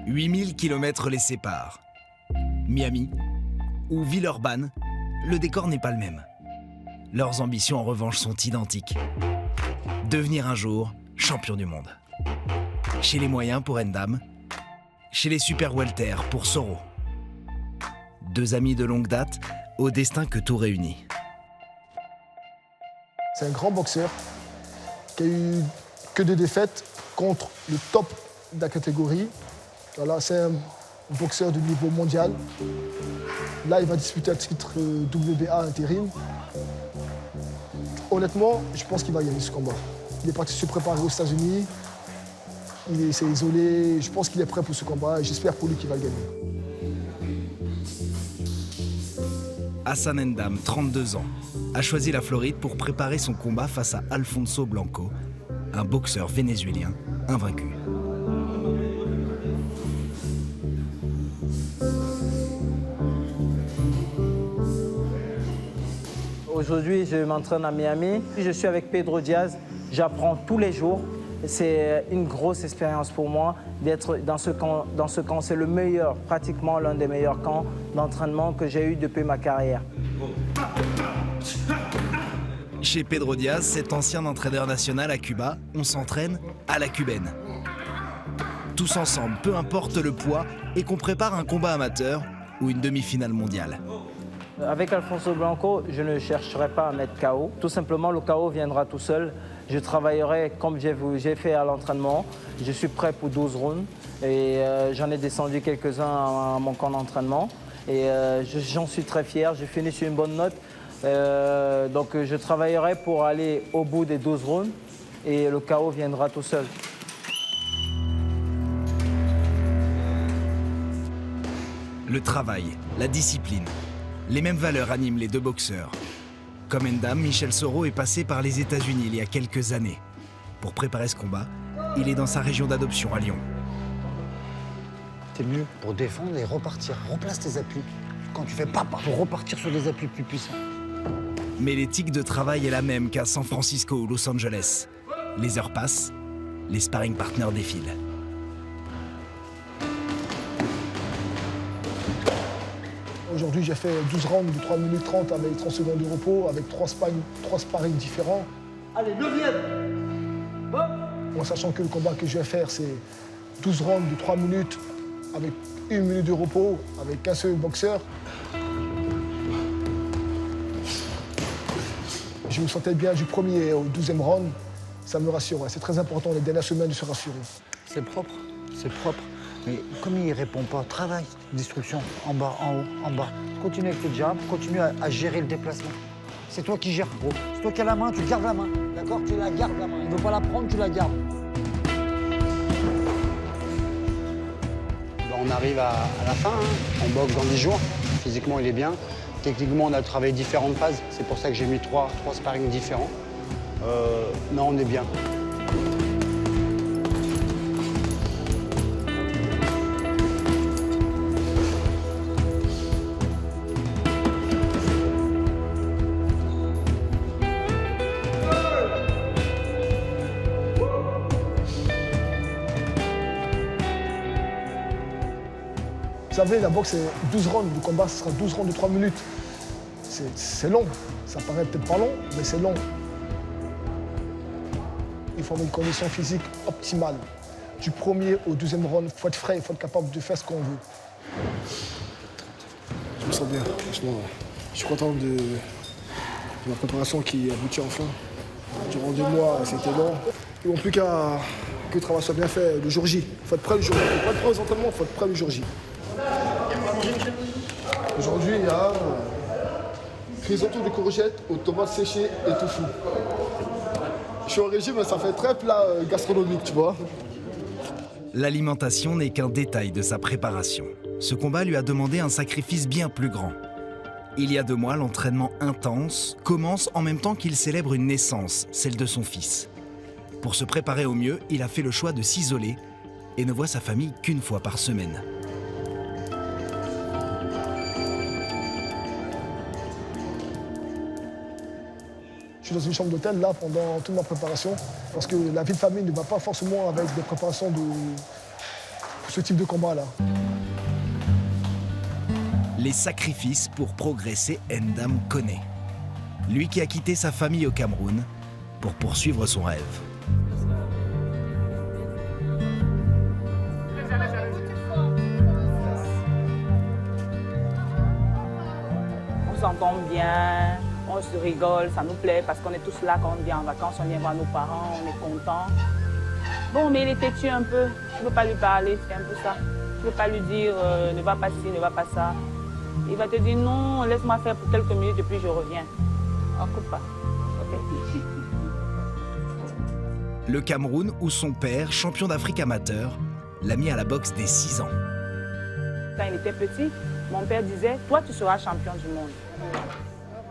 8000 km les séparent. Miami ou Villeurbanne, le décor n'est pas le même. Leurs ambitions en revanche sont identiques. Devenir un jour champion du monde. Chez les moyens pour Ndam, chez les super welter pour Soro. Deux amis de longue date, au destin que tout réunit. C'est un grand boxeur qui a eu que des défaites contre le top de la catégorie. Voilà, c'est un boxeur de niveau mondial. Là, il va disputer un titre WBA intérim. Honnêtement, je pense qu'il va gagner ce combat. Il est parti se préparer aux États-Unis. Il s'est isolé. Je pense qu'il est prêt pour ce combat et j'espère pour lui qu'il va le gagner. Hassan Ndam, 32 ans, a choisi la Floride pour préparer son combat face à Alfonso Blanco, un boxeur vénézuélien invaincu. Aujourd'hui, je m'entraîne à Miami. Je suis avec Pedro Diaz. J'apprends tous les jours. C'est une grosse expérience pour moi d'être dans ce camp. Dans ce camp, c'est le meilleur, pratiquement l'un des meilleurs camps d'entraînement que j'ai eu depuis ma carrière. Chez Pedro Diaz, cet ancien entraîneur national à Cuba, on s'entraîne à la cubaine. Tous ensemble, peu importe le poids, et qu'on prépare un combat amateur ou une demi-finale mondiale. Avec Alfonso Blanco, je ne chercherai pas à mettre KO. Tout simplement, le KO viendra tout seul. Je travaillerai comme j'ai fait à l'entraînement. Je suis prêt pour 12 rounds et j'en ai descendu quelques-uns à mon camp d'entraînement. Et j'en suis très fier, j'ai fini sur une bonne note. Donc je travaillerai pour aller au bout des 12 rounds et le KO viendra tout seul. Le travail, la discipline, les mêmes valeurs animent les deux boxeurs. Comme Ndam, Michel Soro est passé par les États-Unis il y a quelques années. Pour préparer ce combat, il est dans sa région d'adoption à Lyon. T'es mieux pour défendre et repartir. Replace tes appuis. Quand tu fais papa, pour repartir sur des appuis plus puissants. Mais l'éthique de travail est la même qu'à San Francisco ou Los Angeles. Les heures passent, les sparring partners défilent. Aujourd'hui, j'ai fait 12 rounds de 3 minutes 30 avec 30 secondes de repos, avec 3 sparring différents. Allez, 9e. En sachant que le combat que je vais faire, c'est 12 rounds de 3 minutes avec 1 minute de repos, avec un seul boxeur. Je me sentais bien du premier au 12e round. Ça me rassurait. C'est très important les dernières semaines de se rassurer. C'est propre, c'est propre. Mais comme il répond pas, travaille, destruction, en bas, en haut, en bas. Continue avec tes jabs, continue à gérer le déplacement. C'est toi qui gères, gros. C'est toi qui as la main, tu gardes la main. D'accord? Tu la gardes, la main. Il ne veut pas la prendre, tu la gardes. On arrive à la fin, hein. On boxe dans 10 jours. Physiquement, il est bien. Techniquement, on a travaillé différentes phases. C'est pour ça que j'ai mis trois sparring différents. Non, on est bien. Vous savez, la boxe, c'est 12 rounds. Le combat, ce sera 12 rounds de 3 minutes. C'est long. Ça paraît peut-être pas long, mais c'est long. Il faut avoir une condition physique optimale. Du premier au 12e round, il faut être frais, il faut être capable de faire ce qu'on veut. Je me sens bien, franchement. Je suis content de ma préparation qui aboutit enfin. Durant 2 mois, c'était long. Ils n'ont plus qu'à que le travail soit bien fait le jour J. Il faut être prêt le jour J. Il ne faut pas être prêt aux entraînements, il faut être prêt le jour J. Aujourd'hui, il y a risotto de courgettes aux tomates séchées et tofu. Je suis au régime, mais ça fait très plat gastronomique, tu vois. L'alimentation n'est qu'un détail de sa préparation. Ce combat lui a demandé un sacrifice bien plus grand. Il y a 2 mois, l'entraînement intense commence en même temps qu'il célèbre une naissance, celle de son fils. Pour se préparer au mieux, il a fait le choix de s'isoler et ne voit sa famille qu'une fois par semaine. Je suis dans une chambre d'hôtel là pendant toute ma préparation parce que la vie de famille ne va pas forcément avec des préparations ce type de combat-là. Les sacrifices pour progresser, Ndam connaît. Lui qui a quitté sa famille au Cameroun pour poursuivre son rêve. On s'entend bien, on se rigole, ça nous plaît parce qu'on est tous là quand on vient en vacances, on vient voir nos parents, on est contents. Bon, mais il est têtu un peu, tu ne peux pas lui parler, c'est un peu ça. Tu ne peux pas lui dire ne va pas ci, ne va pas ça. Il va te dire non, laisse-moi faire pour quelques minutes et puis je reviens. On coupe pas. Ok. Le Cameroun où son père, champion d'Afrique amateur, l'a mis à la boxe dès 6 ans. Quand il était petit, mon père disait toi tu seras champion du monde.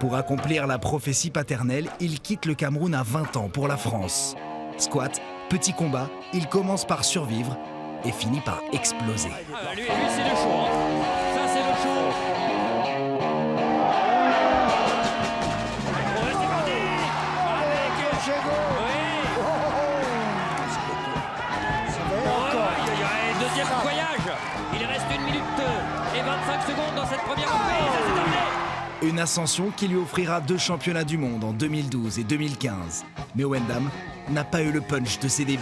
Pour accomplir la prophétie paternelle, il quitte le Cameroun à 20 ans pour la France. Squat, petit combat, il commence par survivre et finit par exploser. Lui c'est le show. Ça, c'est le show. Ouais, c'est parti. Avec... Deuxième voyage. Il reste 1 minute et 25 secondes dans cette première reprise. Ça, c'est terminé. Une ascension qui lui offrira 2 championnats du monde en 2012 et 2015. Mais Wendam n'a pas eu le punch de ses débuts.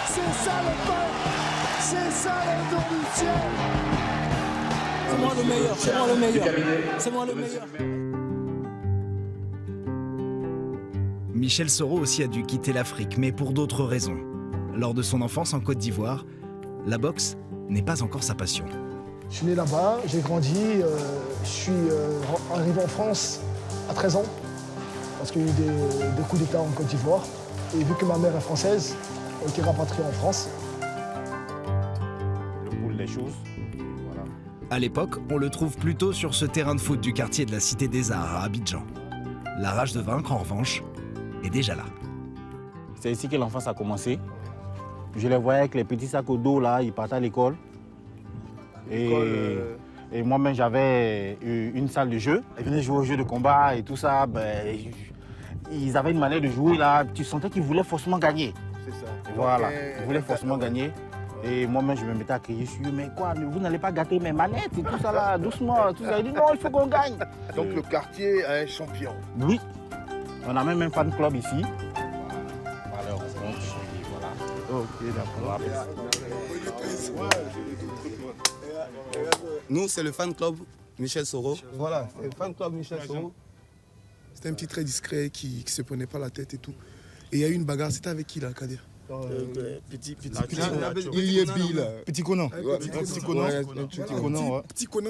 C'est ça le punch, c'est ça l'interruption. C'est moi le meilleur, c'est moi le meilleur, c'est moi le meilleur. Michel Soro aussi a dû quitter l'Afrique, mais pour d'autres raisons. Lors de son enfance en Côte d'Ivoire, la boxe n'est pas encore sa passion. Je suis né là-bas, j'ai grandi, je suis arrivé en France à 13 ans, parce qu'il y a eu des coups d'État en Côte d'Ivoire. Et vu que ma mère est française, on a été rapatrié en France. Le boule des choses, voilà. À l'époque, on le trouve plutôt sur ce terrain de foot du quartier de la Cité des Arts à Abidjan. La rage de vaincre, en revanche, est déjà là. C'est ici que l'enfance a commencé. Je les voyais avec les petits sacs au dos, là, ils partaient à l'école. Et moi-même, j'avais une salle de jeu. Ils venaient jouer aux jeux de combat et tout ça. Ben, ils avaient une manière de jouer, là. Tu sentais qu'ils voulaient forcément gagner. C'est ça. Voilà, ils voulaient forcément gagner. Et moi-même, je me mettais à crier sur eux, mais quoi, vous n'allez pas gâter mes manettes et tout ça, là, doucement. Tout ça. Ils disent non, il faut qu'on gagne. Donc le quartier a un champion. Oui. On a même un fan club ici. Voilà, voilà. Ok, d'accord. Nous, c'est le fan club Michel Soro. Voilà, c'est le fan club Michel Soro. C'était un petit très discret qui se prenait pas la tête et tout. Et il y a eu une bagarre, c'était avec qui là, Kadir? Petit Conan,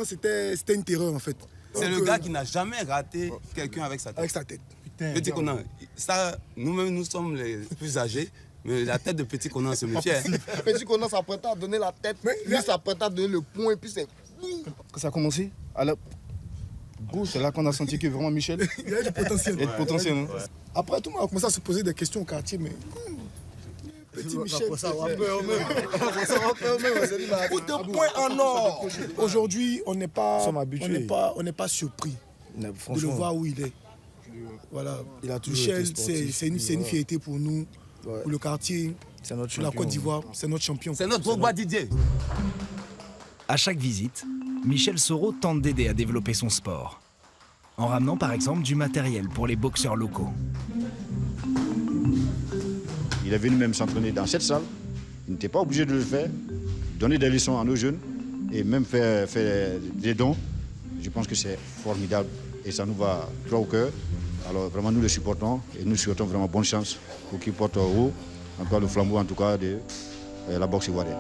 c'était une terreur en fait. C'est le gars qui n'a jamais raté quelqu'un avec sa tête. Avec sa tête. Petit Conan, ça, nous-mêmes, nous sommes les plus âgés. Mais la tête de Petit Conan se méfie. Petit Conan s'apprêtait à donner la tête, lui s'apprêtait à donner le poing, et puis c'est... Quand ça a commencé, à la gauche, c'est là qu'on a senti que vraiment Michel... Il y a du potentiel. Il y a du potentiel, hein. Après, tout le monde a commencé à se poser des questions au quartier, mais... Petit Michel... Coup de poing en or. Aujourd'hui, on n'est pas surpris de le voir où il est. Voilà. Michel, c'est une fierté pour nous. Pour le quartier, pour la Côte d'Ivoire, c'est notre champion. C'est notre Drogba Didier. À chaque visite, Michel Soro tente d'aider à développer son sport, en ramenant par exemple du matériel pour les boxeurs locaux. Il est venu même s'entraîner dans cette salle, il n'était pas obligé de le faire, donner des leçons à nos jeunes et même faire des dons. Je pense que c'est formidable et ça nous va droit au cœur. Alors vraiment nous le supportons et nous souhaitons vraiment bonne chance pour qu'il porte haut, en tout cas le flambeau en tout cas de la boxe ivoirienne.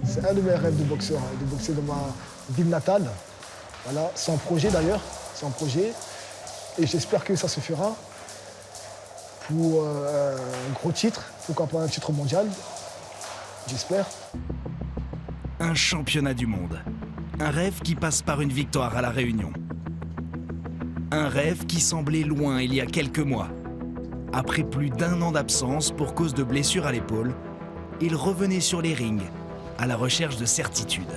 C'est un de mes rêves de boxeur, de boxer dans ma ville natale. Voilà, c'est un projet d'ailleurs, c'est un projet. Et j'espère que ça se fera pour un gros titre, pourquoi pas un titre mondial, j'espère. Un championnat du monde. Un rêve qui passe par une victoire à La Réunion. Un rêve qui semblait loin il y a quelques mois. Après plus d'1 an d'absence pour cause de blessures à l'épaule, il revenait sur les rings à la recherche de certitude.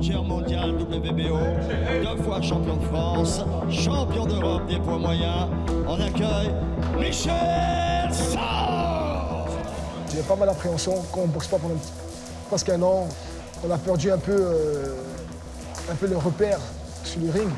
challenger mondial WBO, 2 fois champion de France, champion d'Europe des poids moyens. On accueille Michel Serrault. J'avais pas mal d'appréhension quand on ne boxe pas pendant presque 1 an. On a perdu un peu le repère sur le ring.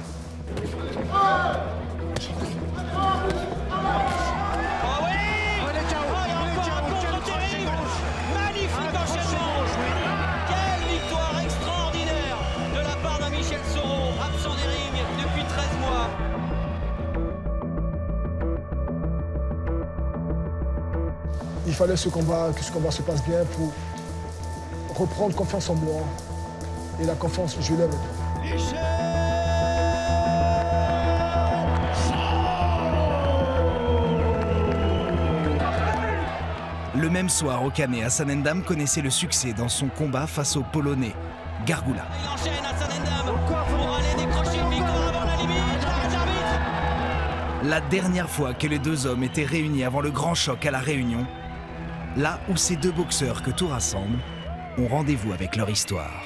Il fallait que ce combat se passe bien pour reprendre confiance en moi. Et la confiance, je l'ai maintenant. Le même soir, Okane Hassanendam connaissait le succès dans son combat face au Polonais Gargula. Il enchaîne Hassanendam pour aller décrocher une victoire avant la limite. La dernière fois que les 2 hommes étaient réunis avant le grand choc à La Réunion, là où ces 2 boxeurs que tout rassemble ont rendez-vous avec leur histoire.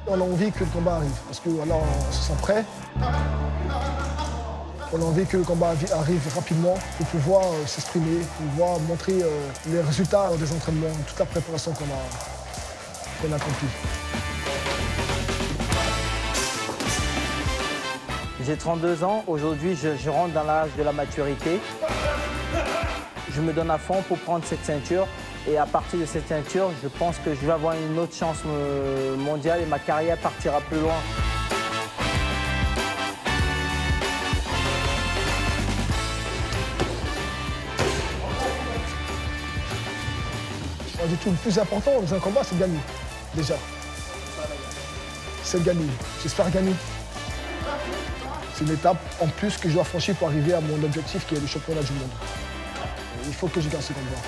On a envie que le combat arrive, parce que voilà, on se sent prêt. On a envie que le combat arrive rapidement pour pouvoir s'exprimer, pour pouvoir montrer les résultats des entraînements, toute la préparation qu'on a accomplie. J'ai 32 ans, aujourd'hui je rentre dans l'âge de la maturité. Je me donne à fond pour prendre cette ceinture et à partir de cette ceinture, je pense que je vais avoir une autre chance mondiale et ma carrière partira plus loin. Du tout, le plus important dans un combat, c'est de gagner, déjà. C'est de gagner. J'espère gagner. C'est une étape en plus que je dois franchir pour arriver à mon objectif qui est le championnat du monde. Il faut que je gagne ce combat.